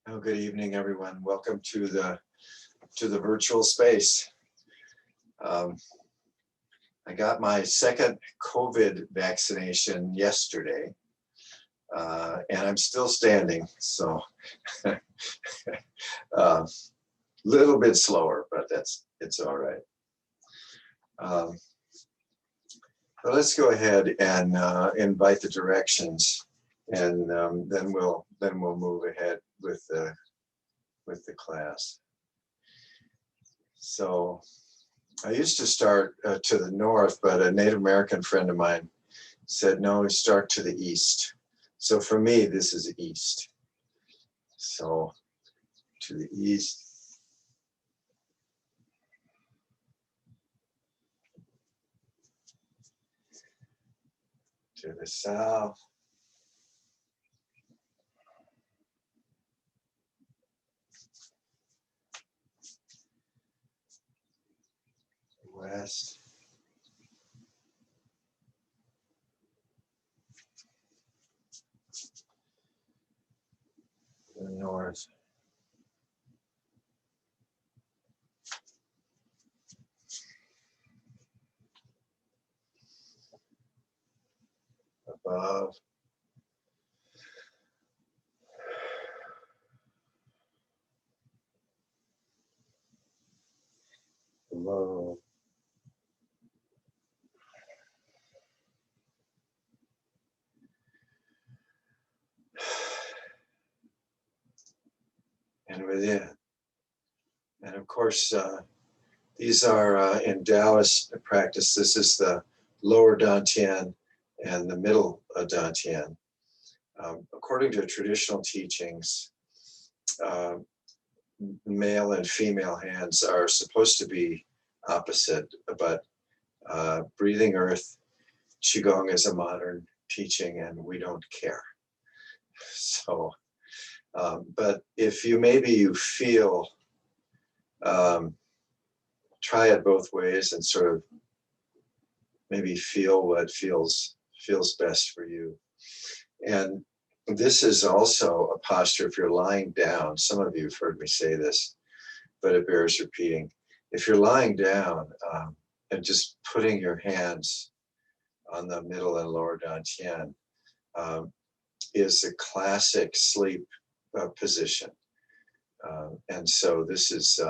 Oh, good evening, everyone. Welcome to the virtual space. I got my second COVID vaccination yesterday, and I'm still standing. So, little bit slower, but it's all right. But let's go ahead and invite the directions, and then we'll move ahead with the class. So I used to start to the north, but a Native American friend of mine said, no, start to the east. So for me, this is east. So to the east. To the south. West. The north. Above. Below. And within. And of course, these are in Taoist practice. This is the lower Dantian and the middle Dantian. According to traditional teachings, male and female hands are supposed to be opposite, but breathing earth, Qigong is a modern teaching and we don't care. So, but if you feel, try it both ways and sort of maybe feel what feels best for you. And this is also a posture if you're lying down. Some of you have heard me say this, but it bears repeating. If you're lying down and just putting your hands on the middle and lower dantian is a classic sleep position. And so this is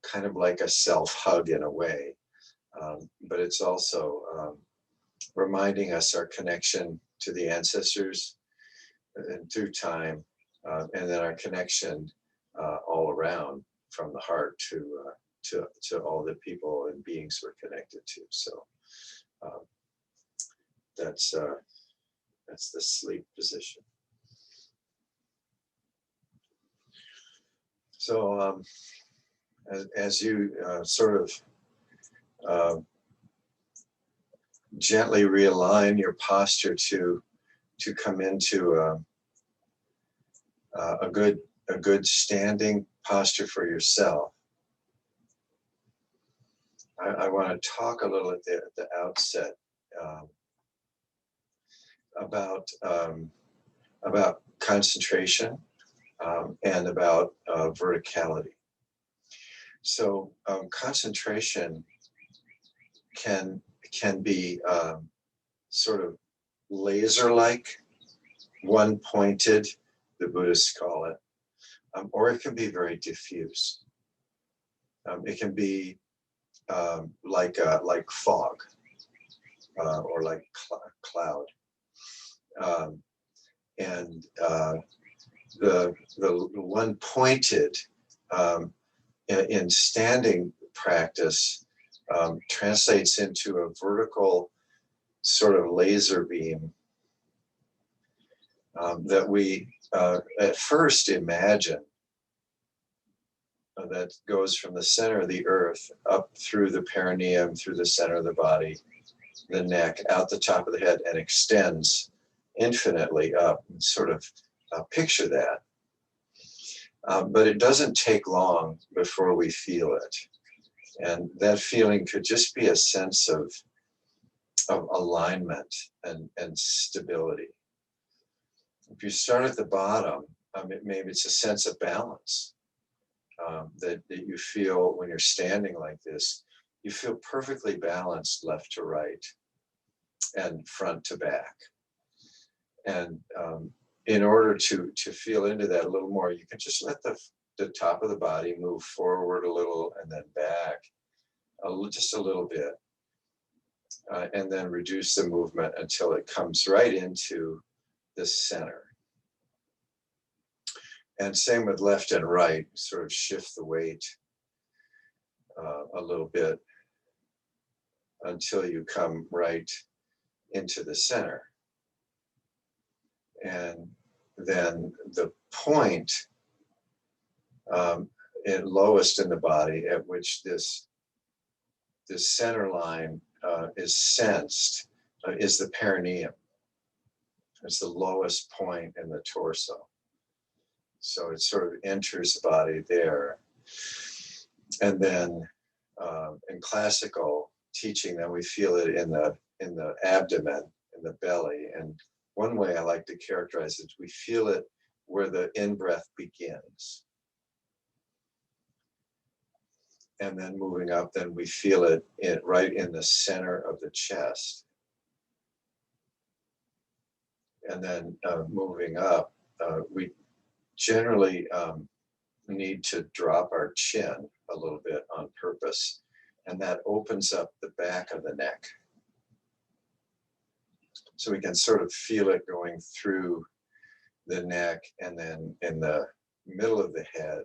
kind of like a self-hug in a way, but it's also reminding us our connection to the ancestors and through time, and then our connection all around from the heart to all the people and beings we're connected to. So that's the sleep position. So as you sort of gently realign your posture to come into a good standing posture for yourself. I want to talk a little at the outset about concentration and about verticality. So concentration can be sort of laser-like, one-pointed, the Buddhists call it, or it can be very diffuse. It can be like fog or like cloud, and the one-pointed in standing practice translates into a vertical sort of laser beam that we at first imagine that goes from the center of the earth up through the perineum, through the center of the body, the neck, out the top of the head, and extends infinitely up. And sort of picture that. But it doesn't take long before we feel it. And that feeling could just be a sense of alignment and stability. If you start at the bottom Maybe it's a sense of balance that you feel when you're standing like this. You feel perfectly balanced left to right and front to back. And in order to feel into that a little more, you can just let the top of the body move forward a little and then back just a little bit. And then reduce the movement until it comes right into the center. And same with left and right, sort of shift the weight a little bit until you come right into the center. And then the point lowest in the body at which this center line is sensed is the perineum. It's the lowest point in the torso. So it sort of enters the body there. And then in classical teaching, then we feel it in the abdomen, in the belly. And one way I like to characterize it, we feel it where the in-breath begins. And then moving up, then we feel it right in the center of the chest. And then moving up, we generally need to drop our chin a little bit on purpose. And that opens up the back of the neck. So we can sort of feel it going through the neck and then in the middle of the head.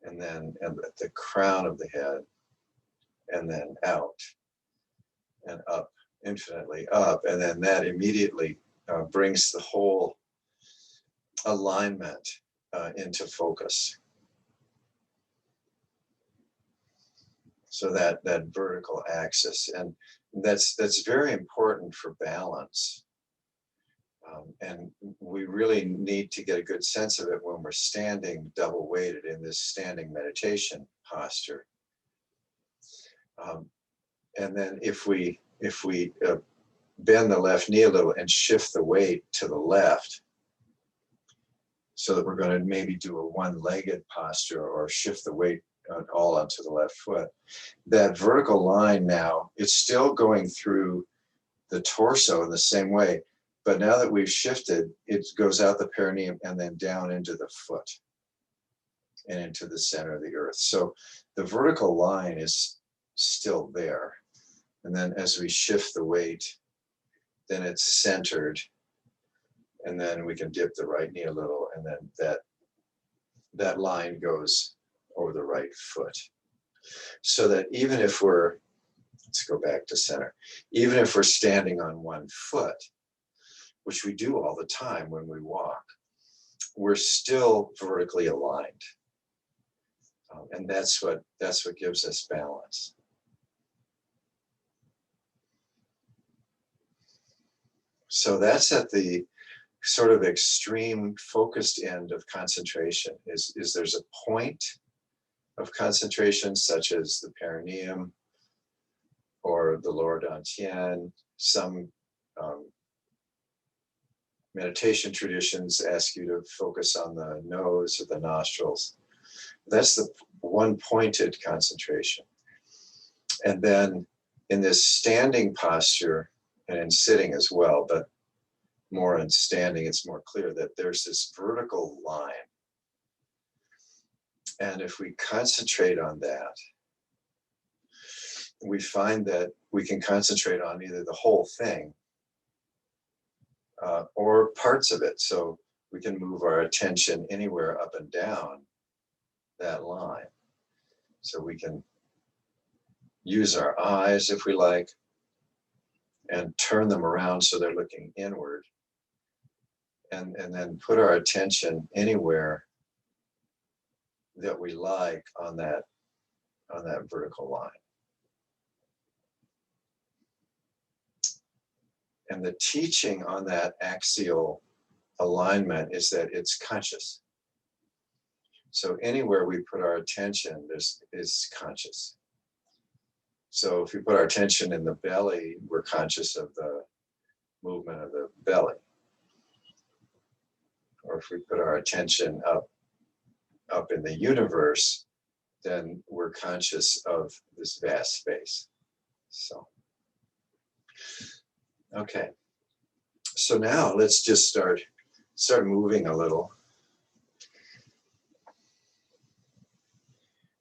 And then at the crown of the head, and then out and up, infinitely up. And then that immediately brings the whole alignment into focus. So that vertical axis, and that's very important for balance. And we really need to get a good sense of it when we're standing double weighted in this standing meditation posture. And then if we bend the left knee a little and shift the weight to the left, so that we're going to maybe do a one-legged posture or shift the weight all onto the left foot, that vertical line now, it's still going through the torso in the same way. But now that we've shifted, it goes out the perineum and then down into the foot and into the center of the earth. So the vertical line is still there. And then as we shift the weight, then it's centered. And then we can dip the right knee a little, and then that line goes over the right foot. So that even if let's go back to center, even if we're standing on one foot, which we do all the time when we walk, we're still vertically aligned. And that's what gives us balance. So that's at the sort of extreme focused end of concentration, is there's a point of concentration such as the perineum or the lower dantian. Some meditation traditions ask you to focus on the nose or the nostrils. That's the one pointed concentration. And then in this standing posture, and in sitting as well, but more in standing, it's more clear that there's this vertical line. And if we concentrate on that, we find that we can concentrate on either the whole thing or parts of it. So we can move our attention anywhere up and down that line. So we can use our eyes if we like, and turn them around so they're looking inward. And then put our attention anywhere that we like on that vertical line. And the teaching on that axial alignment is that it's conscious. So anywhere we put our attention, is conscious. So if we put our attention in the belly, we're conscious of the movement of the belly. or if we put our attention up in the universe, then we're conscious of this vast space. So, okay. So now let's just start moving a little.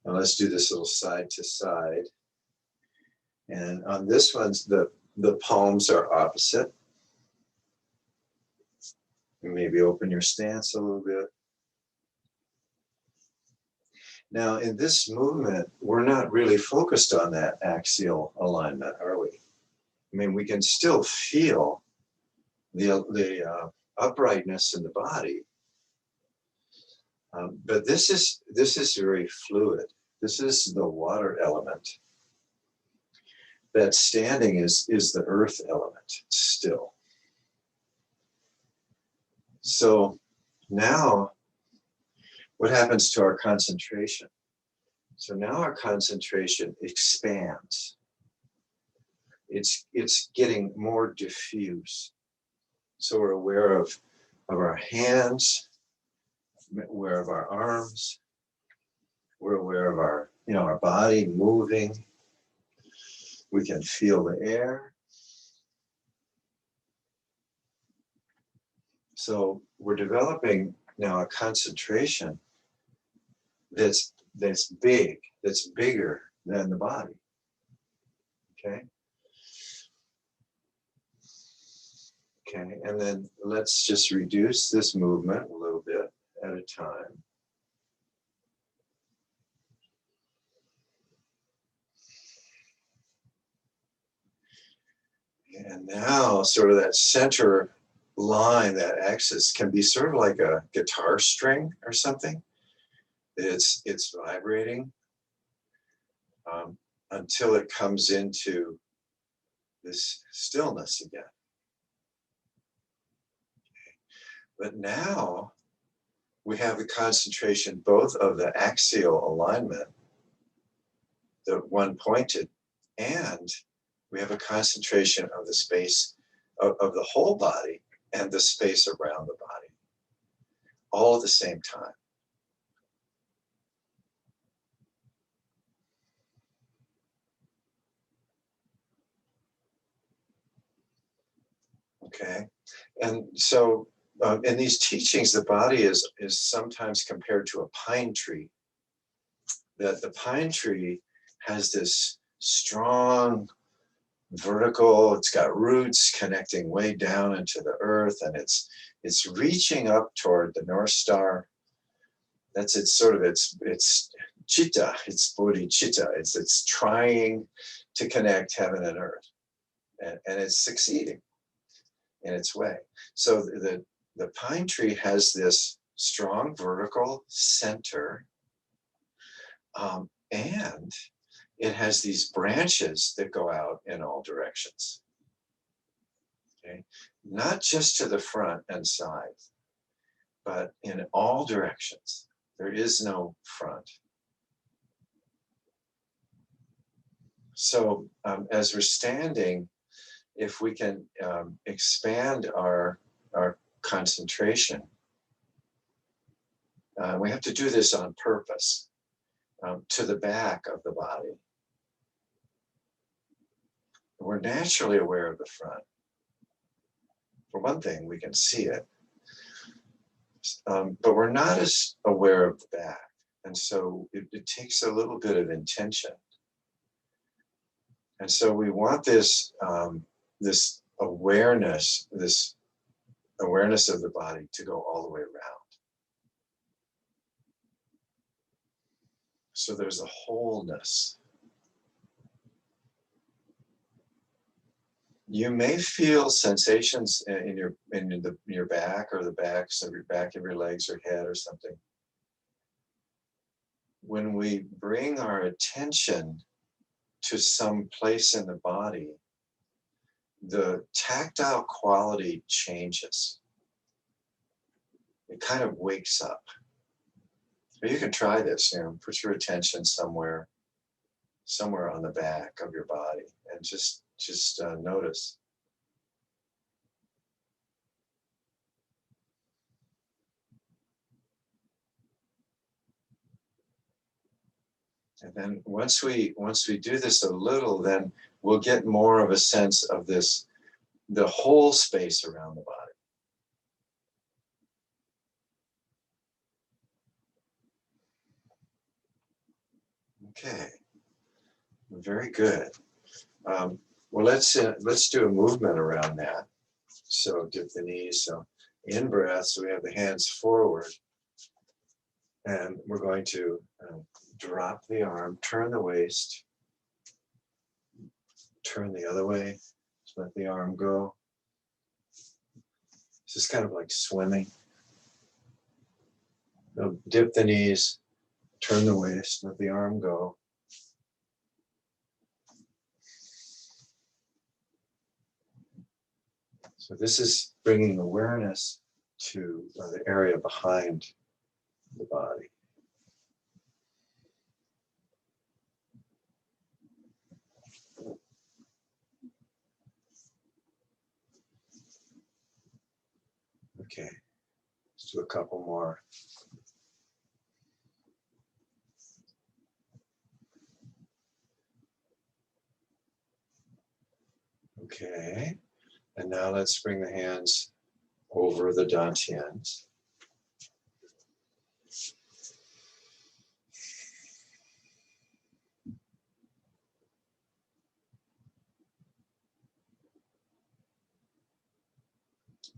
And let's do this little side to side. And on this one, the palms are opposite. Maybe open your stance a little bit. Now, in this movement, we're not really focused on that axial alignment, are we? I mean, we can still feel the uprightness in the body, but this is very fluid. This is the water element. That standing is the earth element still. So now, what happens to our concentration? So now our concentration expands. It's getting more diffuse. So we're aware of our hands, aware of our arms, we're aware of our body moving. We can feel the air. So we're developing now a concentration that's big, that's bigger than the body. Okay? Okay, and then let's just reduce this movement a little bit at a time. And now sort of that center line, that axis, can be sort of like a guitar string or something. It's vibrating until it comes into this stillness again. But now we have the concentration both of the axial alignment, the one pointed, and we have a concentration of the space of the whole body and the space around the body, all at the same time. Okay, and so in these teachings, the body is sometimes compared to a pine tree. That the pine tree has this strong vertical, it's got roots connecting way down into the earth, and it's reaching up toward the North Star. That's its chitta, it's bodhicitta. It's trying to connect heaven and earth, and it's succeeding in its way. So the pine tree has this strong vertical center, and it has these branches that go out in all directions. Okay, not just to the front and side, but in all directions. There is no front. So as we're standing, if we can expand our concentration, we have to do this on purpose, to the back of the body. We're naturally aware of the front. For one thing, we can see it, but we're not as aware of the back. And so it takes a little bit of intention. And so we want this awareness of the body to go all the way around. So there's a wholeness. You may feel sensations in your back, or the backs of your back of your legs or head or something. When we bring our attention to some place in the body, the tactile quality changes. It kind of wakes up. But you can try this, put your attention somewhere on the back of your body, and just notice. And then once we do this a little, then we'll get more of a sense of this, the whole space around the body. Okay, very good. Well, let's do a movement around that. So dip the knees. So in breath, so we have the hands forward, and we're going to drop the arm, turn the waist, turn the other way, just let the arm go. This is kind of like swimming. So dip the knees, turn the waist, let the arm go. So this is bringing awareness to the area behind the body. Okay, let's do a couple more. Okay, and now let's bring the hands over the dantians.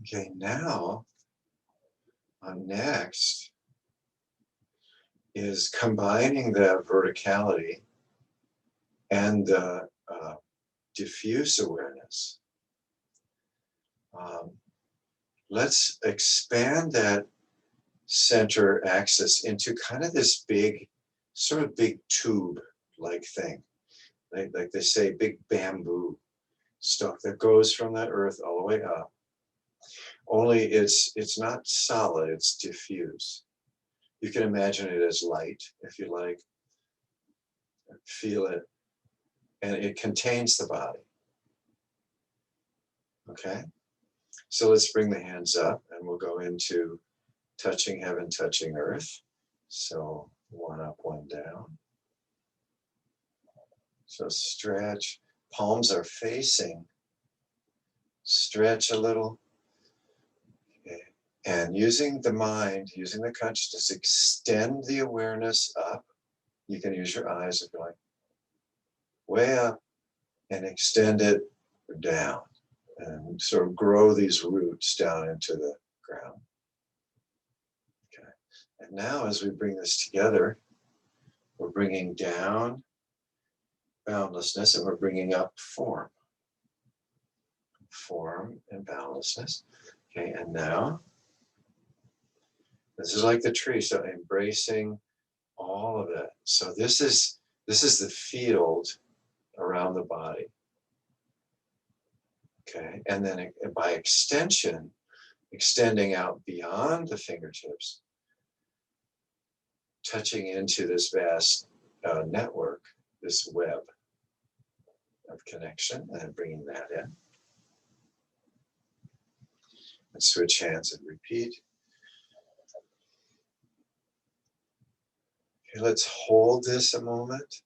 Okay, now next is combining the verticality and the diffuse awareness. Let's expand that center axis into kind of this big, sort of big tube-like thing. Like they say, big bamboo stalk that goes from the earth all the way up. Only it's not solid, it's diffuse. You can imagine it as light, if you like. Feel it. And it contains the body. Okay? So let's bring the hands up and we'll go into touching heaven, touching earth. So one up, one down. So stretch. Palms are facing. Stretch a little. Okay. And using the mind, using the consciousness, extend the awareness up. You can use your eyes if you like. Way up and extend it down. And sort of grow these roots down into the ground. Okay. And now as we bring this together, we're bringing down boundlessness and we're bringing up form. Form and boundlessness. Okay, and now, this is like the tree, so embracing all of it. So this is the field around the body. Okay, and then by extension, extending out beyond the fingertips, touching into this vast network, this web of connection, and bringing that in. And switch hands and repeat. Okay, let's hold this a moment.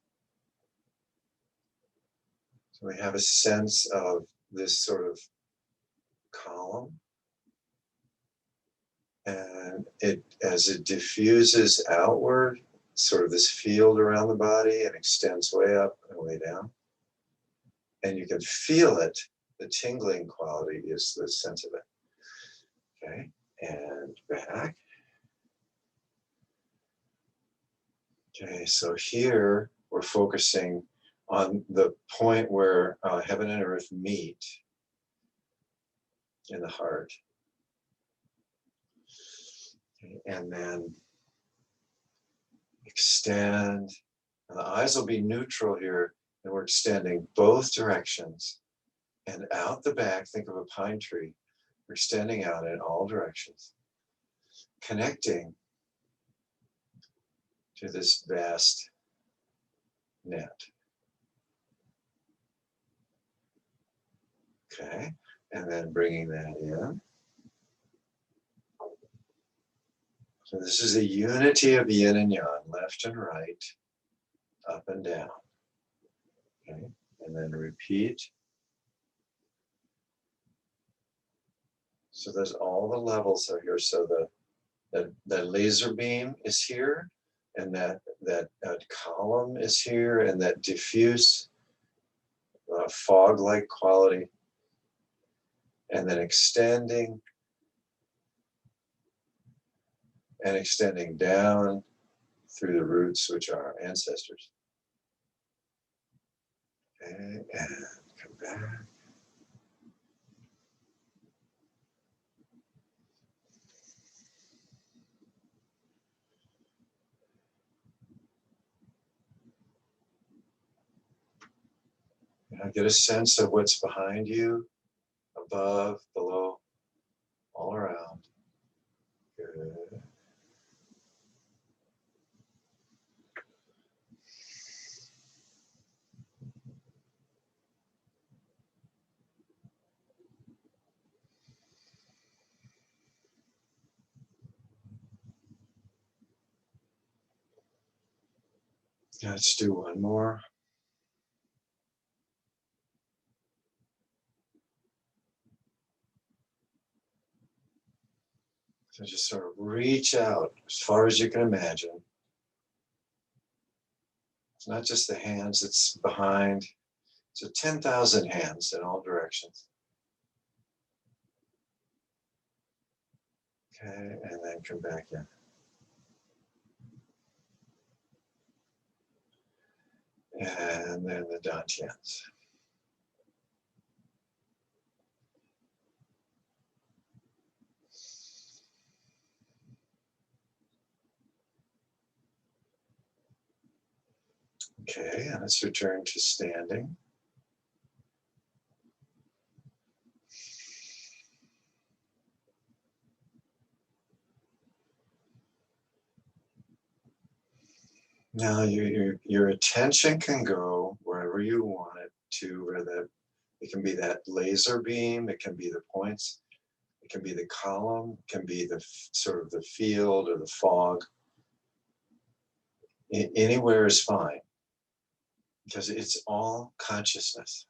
So we have a sense of this sort of column. And as it diffuses outward, sort of this field around the body and extends way up and way down. And you can feel it. The tingling quality is the sense of it. Okay, and back. Okay, so here we're focusing on the point where heaven and earth meet in the heart. Okay, and then extend. And the eyes will be neutral here, and we're extending both directions. And out the back, think of a pine tree. We're extending out in all directions, connecting to this vast net. Okay, and then bringing that in. So this is a unity of yin and yang, left and right, up and down. Okay, and then repeat. So there's all the levels are here. So the laser beam is here, and that column is here, and that diffuse fog-like quality, and then extending and extending down through the roots, which are our ancestors. Okay, and come back. Now get a sense of what's behind you, above, below, all around. Good. Let's do one more. So just sort of reach out as far as you can imagine. It's not just the hands, it's behind. So 10,000 hands in all directions. Okay, and then come back in. And then the dantians. Okay, and let's return to standing. Now your attention can go wherever you want it to, where it can be that laser beam, it can be the points, it can be the column, it can be the sort of the field or the fog. Anywhere is fine, because it's all consciousness.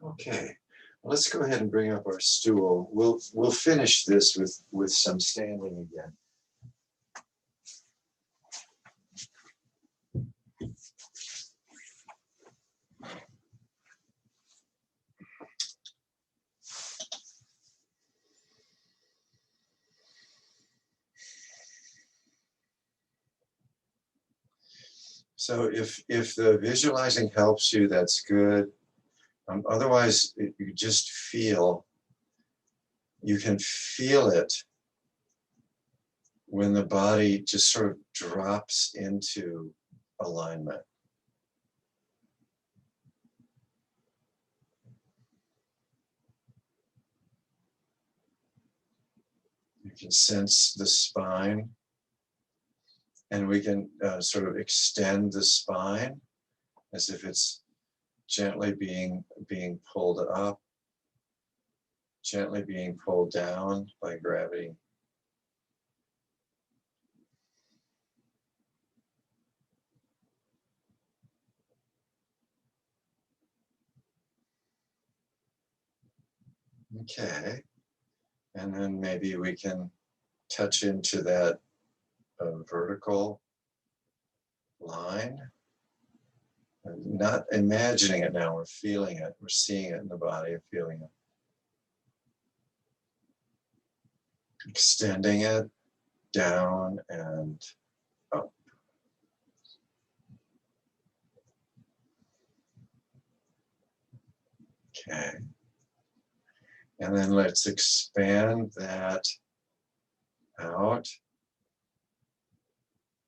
Okay, well, let's go ahead and bring up our stool. We'll finish this with some standing again. So if the visualizing helps you, that's good. Otherwise, you just you can feel it when the body just sort of drops into alignment. You can sense the spine, and we can sort of extend the spine as if it's gently being pulled up, gently being pulled down by gravity. Okay, and then maybe we can touch into that vertical line. And not imagining it now, we're feeling it, we're seeing it in the body, feeling it. Extending it down and up. Okay. And then let's expand that out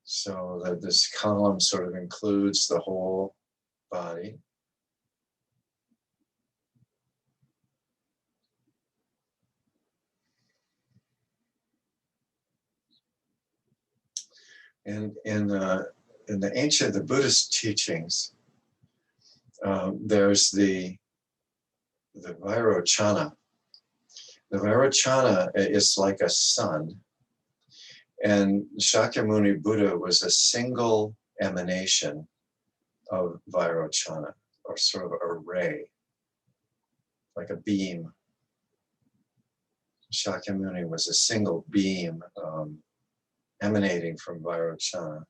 so that this column sort of includes the whole body. And in the Buddhist teachings, there's the Vairochana. The Vairochana is like a sun, and Shakyamuni Buddha was a single emanation of Vairochana, or sort of a ray, like a beam. Shakyamuni was a single beam emanating from Vairochana.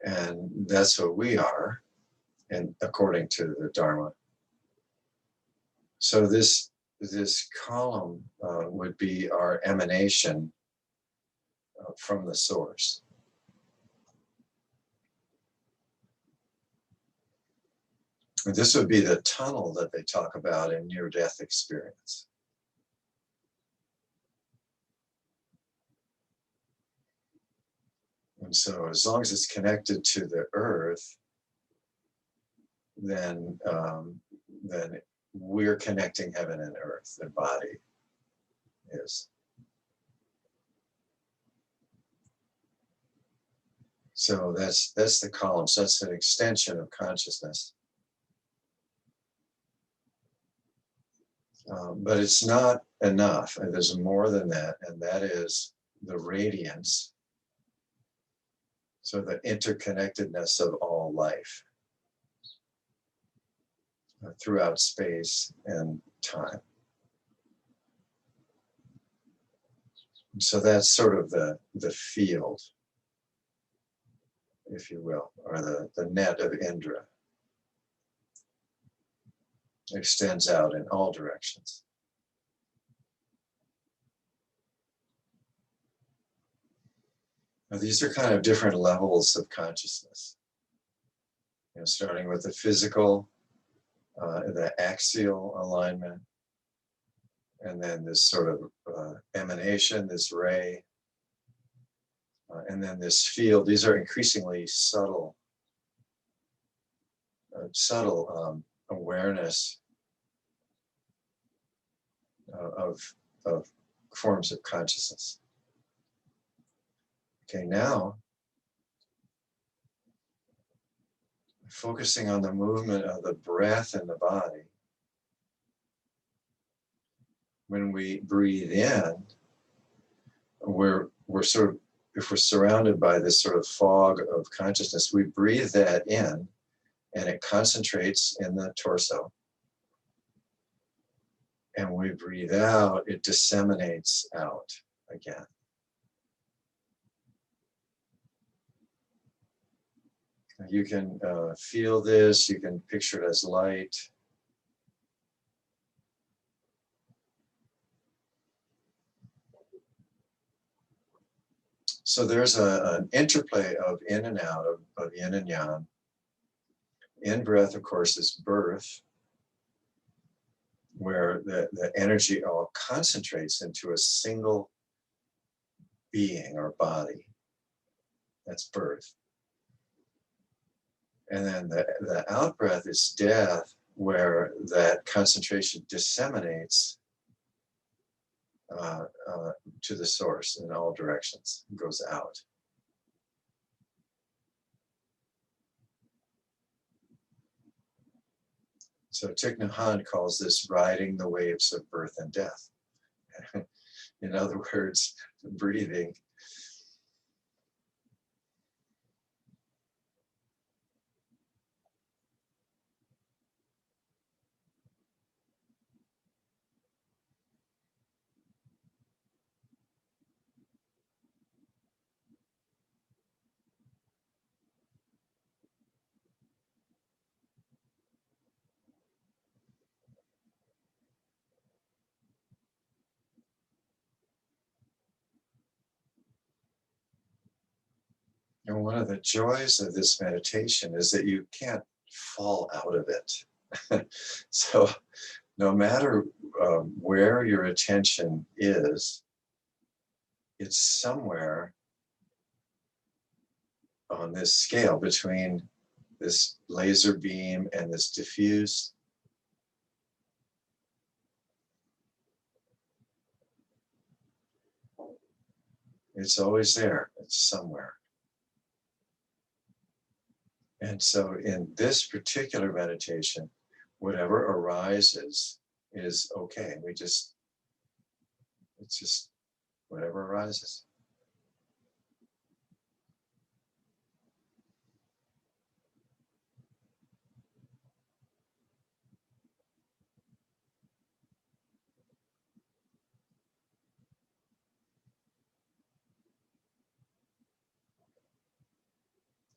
And that's what we are, and according to the Dharma. So this column would be our emanation from the source. And this would be the tunnel that they talk about in near-death experience. And so as long as it's connected to the earth, then we're connecting heaven and earth, the body is. So that's the column. So that's an extension of consciousness. But it's not enough. And there's more than that, and that is the radiance. So the interconnectedness of all life throughout space and time. So that's sort of the field, if you will, or the net of Indra. Extends out in all directions. Now, these are kind of different levels of consciousness. You know, starting with the physical, the axial alignment, and then this sort of emanation, this ray, and then this field. These are increasingly subtle awareness of forms of consciousness. Okay, now focusing on the movement of the breath in the body. When we breathe in, we're sort of, if we're surrounded by this sort of fog of consciousness, we breathe that in and it concentrates in the torso. And we breathe out, it disseminates out again. You can feel this, you can picture it as light. So there's an interplay of in and out of yin and yang. In breath, of course, is birth, where the energy all concentrates into a single being or body. That's birth. And then the out breath is death, where that concentration disseminates to the source in all directions, goes out. So Thich Nhat Hanh calls this riding the waves of birth and death. In other words, breathing. And one of the joys of this meditation is that you can't fall out of it. So no matter where your attention is, it's somewhere on this scale between this laser beam and this diffused. It's always there. It's somewhere. And so in this particular meditation, whatever arises is okay. It's just whatever arises.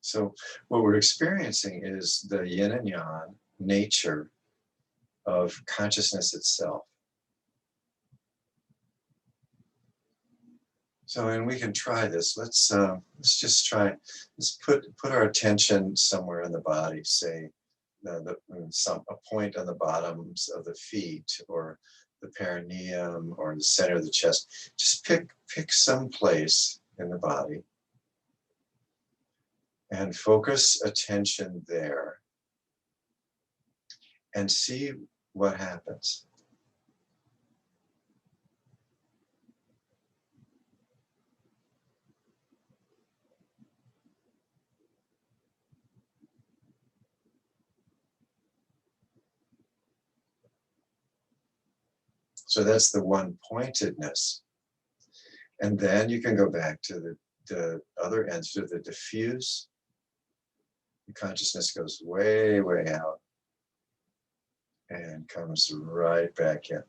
So what we're experiencing is the yin and yang nature of consciousness itself. So, and we can try this. Let's just try. Let's put our attention somewhere in the body. Say, a point on the bottoms of the feet, or the perineum, or the center of the chest. Just pick some place in the body, and focus attention there, and see what happens. So that's the one pointedness. And then you can go back to the other end, to the diffuse. The consciousness goes way, way out and comes right back in.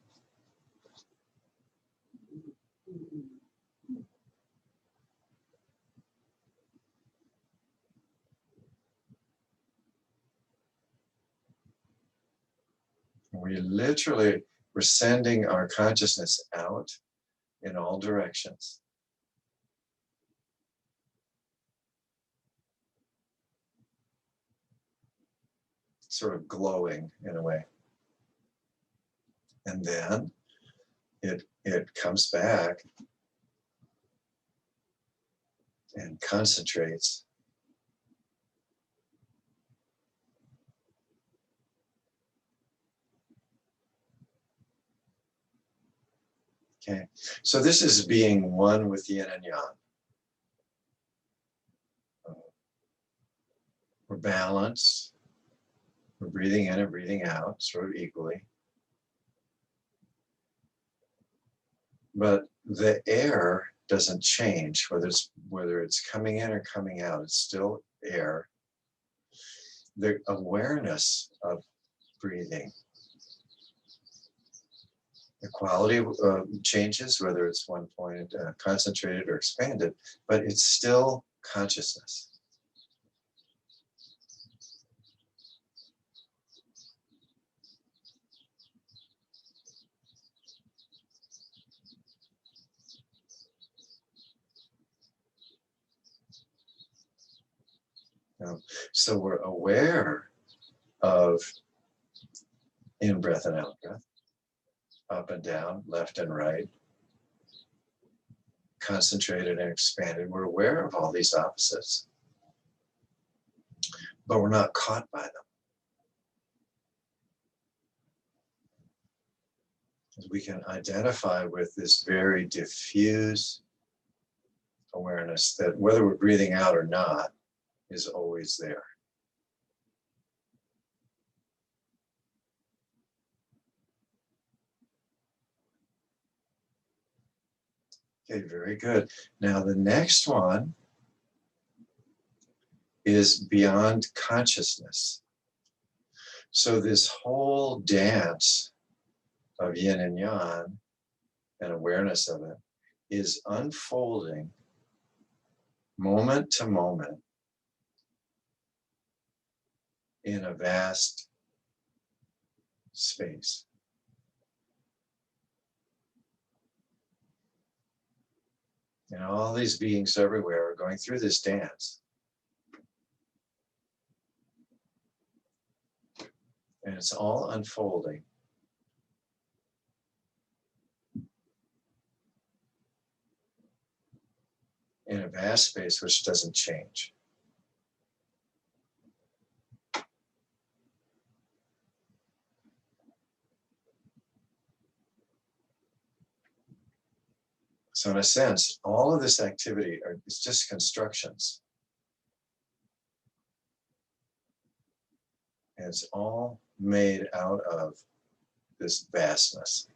We're sending our consciousness out in all directions. Sort of glowing in a way. And then it comes back and concentrates. Okay, so this is being one with yin and yang. We're balanced. We're breathing in and breathing out sort of equally. But the air doesn't change, whether it's coming in or coming out. It's still air. The awareness of breathing, the quality changes, whether it's one point concentrated or expanded, but it's still consciousness. So we're aware of in-breath and out-breath, up and down, left and right, concentrated and expanded. We're aware of all these opposites, but we're not caught by them. We can identify with this very diffuse awareness that whether we're breathing out or not is always there. Okay, very good. Now the next one is beyond consciousness. So this whole dance of yin and yang and awareness of it is unfolding moment to moment in a vast space. And all these beings everywhere are going through this dance. And it's all unfolding. In a vast space which doesn't change. So in a sense, all of this activity is just constructions. And it's all made out of this vastness.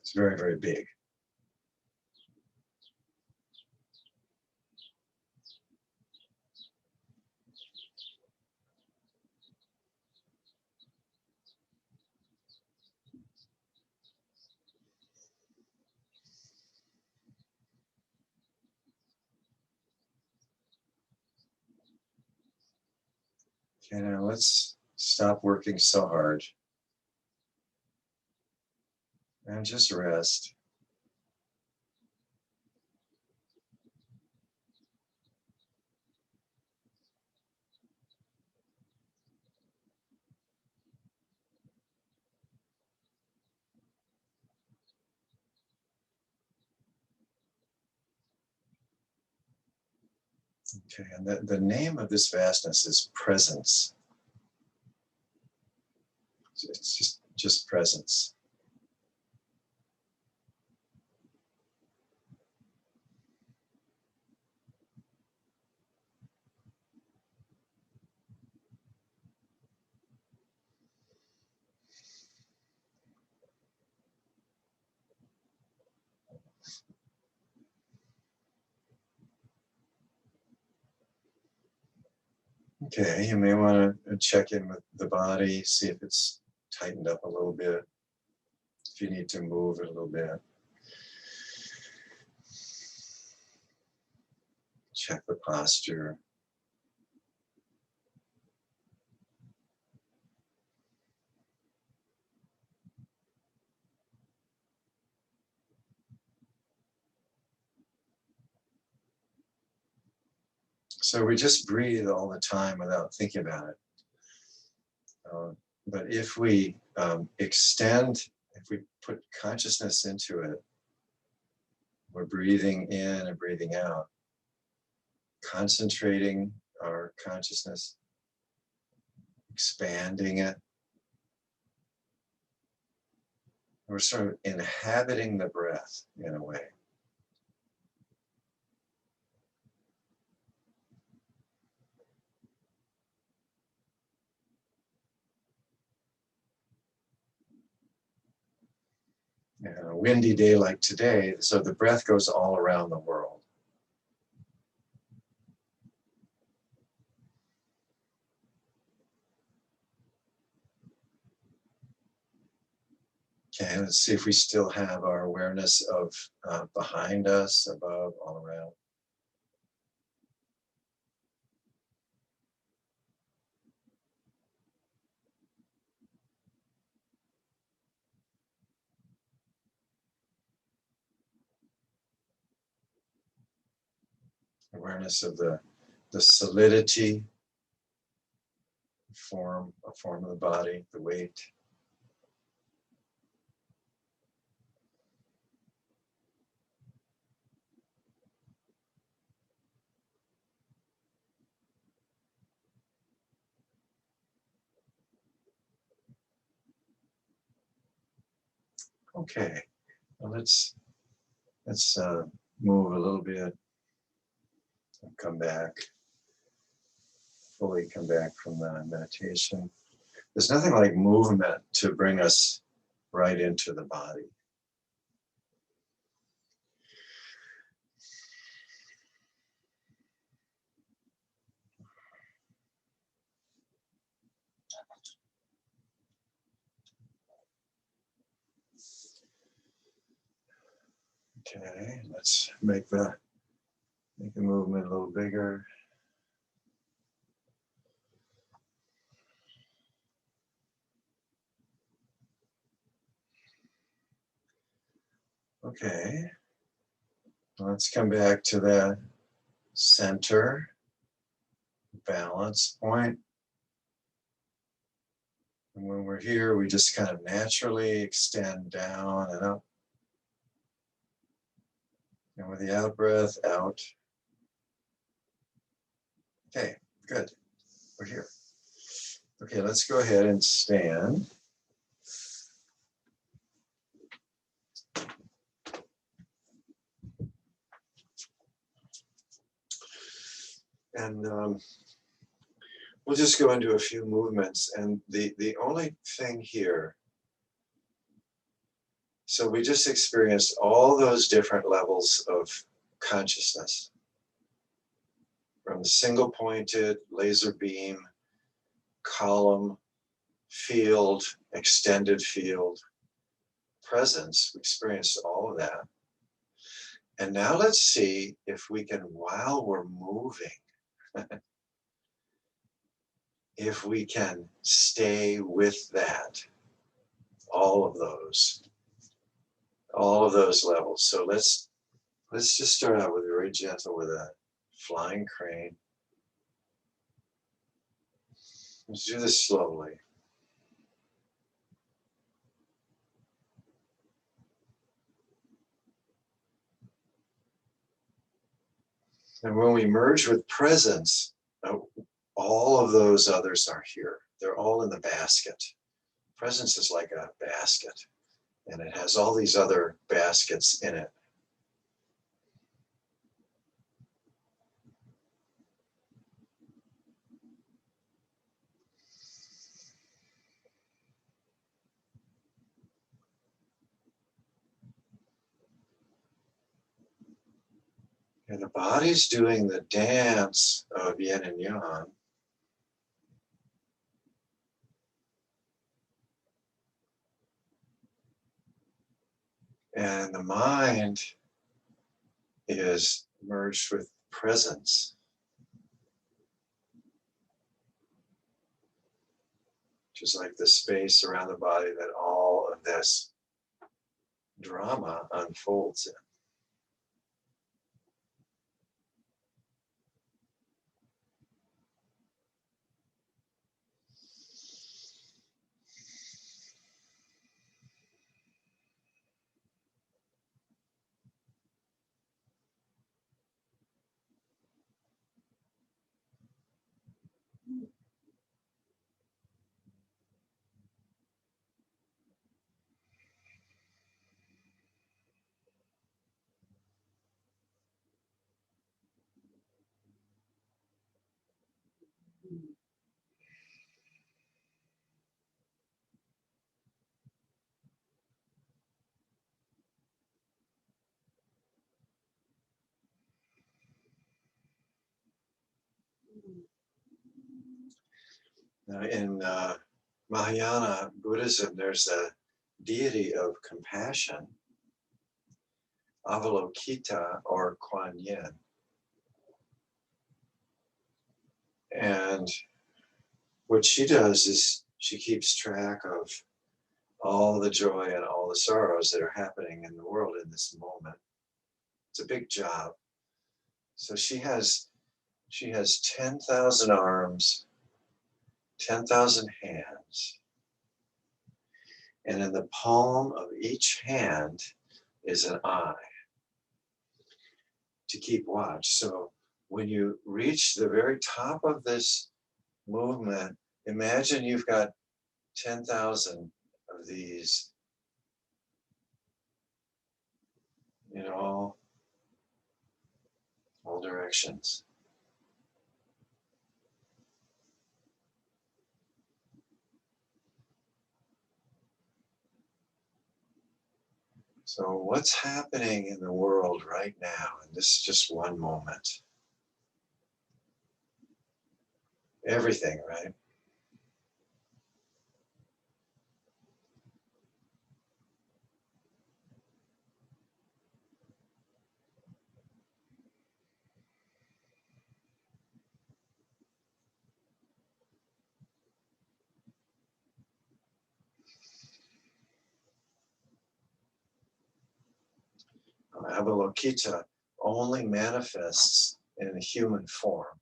It's very, very big. Okay, now let's stop working so hard and just rest. Okay, and the name of this vastness is presence. It's just presence. Okay, you may want to check in with the body, see if it's tightened up a little bit, if you need to move it a little bit. Check the posture. So we just breathe all the time without thinking about it. But if we extend, if we put consciousness into it, we're breathing in and breathing out, concentrating our consciousness, expanding it. We're sort of inhabiting the breath in a way. And a windy day like today, so the breath goes all around the world. Okay, let's see if we still have our awareness of behind us, above, all around. Awareness of the solidity, a form of the body, the weight. Okay, well, let's move a little bit and come back, fully come back from the meditation. There's nothing like movement to bring us right into the body. Okay, let's make the movement a little bigger. Okay, let's come back to the center, balance point. And when we're here, we just kind of naturally extend down and up. And with the out breath, out. Okay, good. We're here. Okay, let's go ahead and stand. And we'll just go into a few movements. And the only thing here, so we just experienced all those different levels of consciousness, from the single pointed, laser beam, column, field, extended field, presence. We experienced all of that. And now let's see if we can, while we're moving, if we can stay with that, all of those levels. So let's just start out with very gentle with a flying crane. Let's do this slowly. And when we merge with presence, all of those others are here. They're all in the basket. Presence is like a basket, and it has all these other baskets in it. And the body's doing the dance of yin and yang. And the mind is merged with presence, which is like the space around the body that all of this drama unfolds in. Now, in Mahayana Buddhism, there's a deity of compassion, Avalokita or Kuan Yin. And what she does is she keeps track of all the joy and all the sorrows that are happening in the world in this moment. It's a big job. So she has 10,000 arms, 10,000 hands. And in the palm of each hand is an eye to keep watch. So when you reach the very top of this movement, imagine you've got 10,000 of these in all directions. So what's happening in the world right now, in this just one moment? Everything, right? Avalokita only manifests in a human form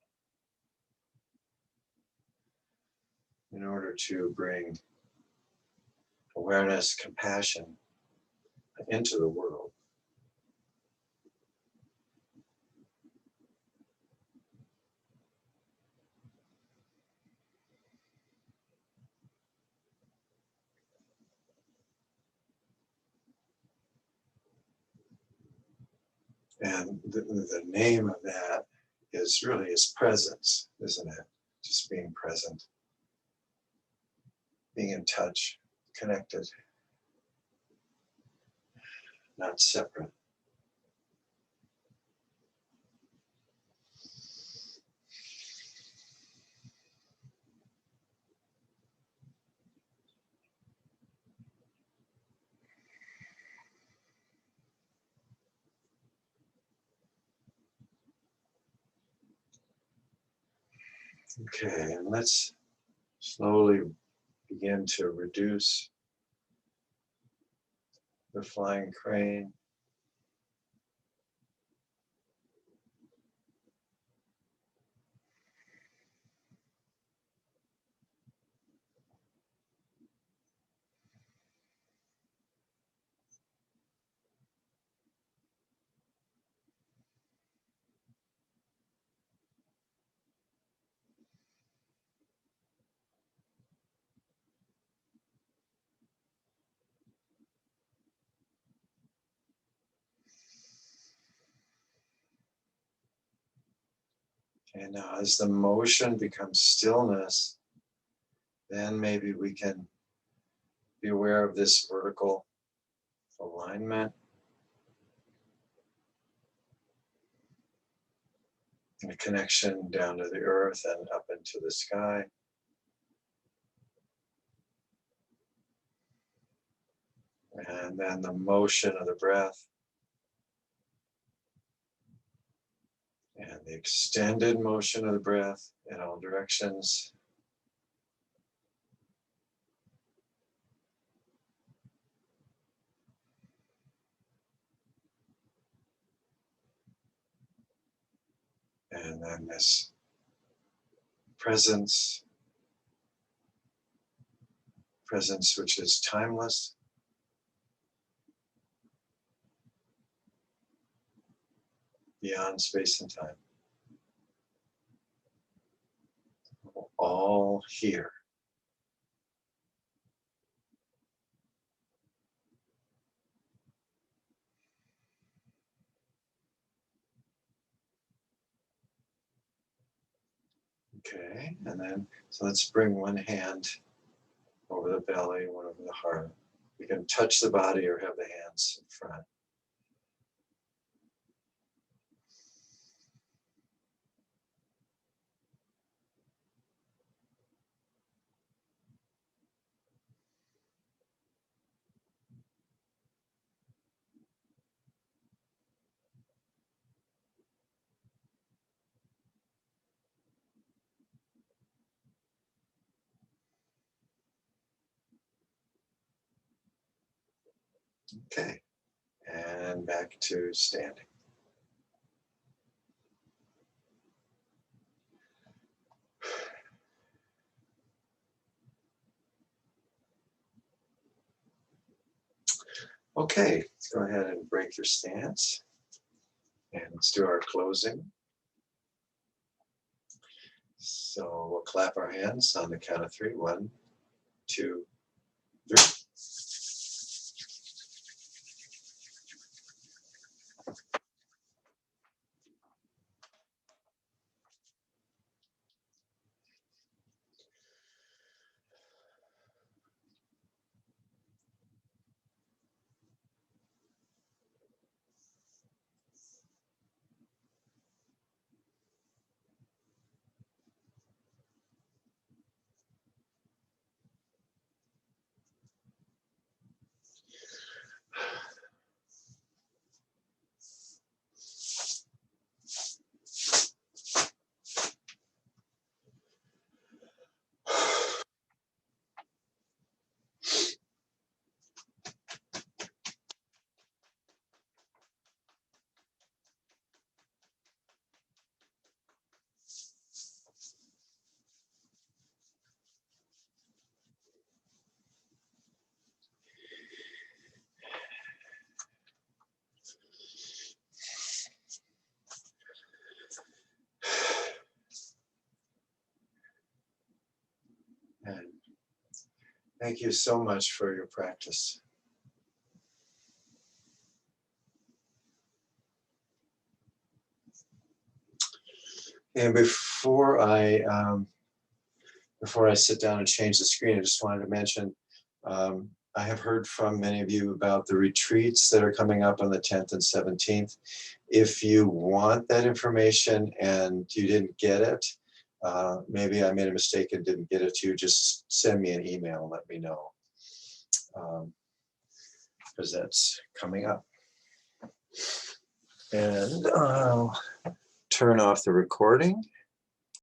in order to bring awareness, compassion into the world. And the name of that really is presence, isn't it? Just being present, being in touch, connected, not separate. Okay, and let's slowly begin to reduce the flying crane. And now as the motion becomes stillness, then maybe we can be aware of this vertical alignment, and a connection down to the earth and up into the sky. And then the motion of the breath and the extended motion of the breath in all directions. And then this presence which is timeless, beyond space and time, all here. Okay, and then, so let's bring one hand over the belly, one over the heart. You can touch the body or have the hands in front. Okay, and back to standing. Okay, let's go ahead and break your stance. And let's do our closing. So we'll clap our hands on the count of 3. 1, 2, 3. And thank you so much for your practice. And before I sit down and change the screen, I just wanted to mention, I have heard from many of you about the retreats that are coming up on the 10th and 17th. If you want that information and you didn't get it, maybe I made a mistake and didn't get it to you, just send me an email and let me know, because that's coming up. And I'll turn off the recording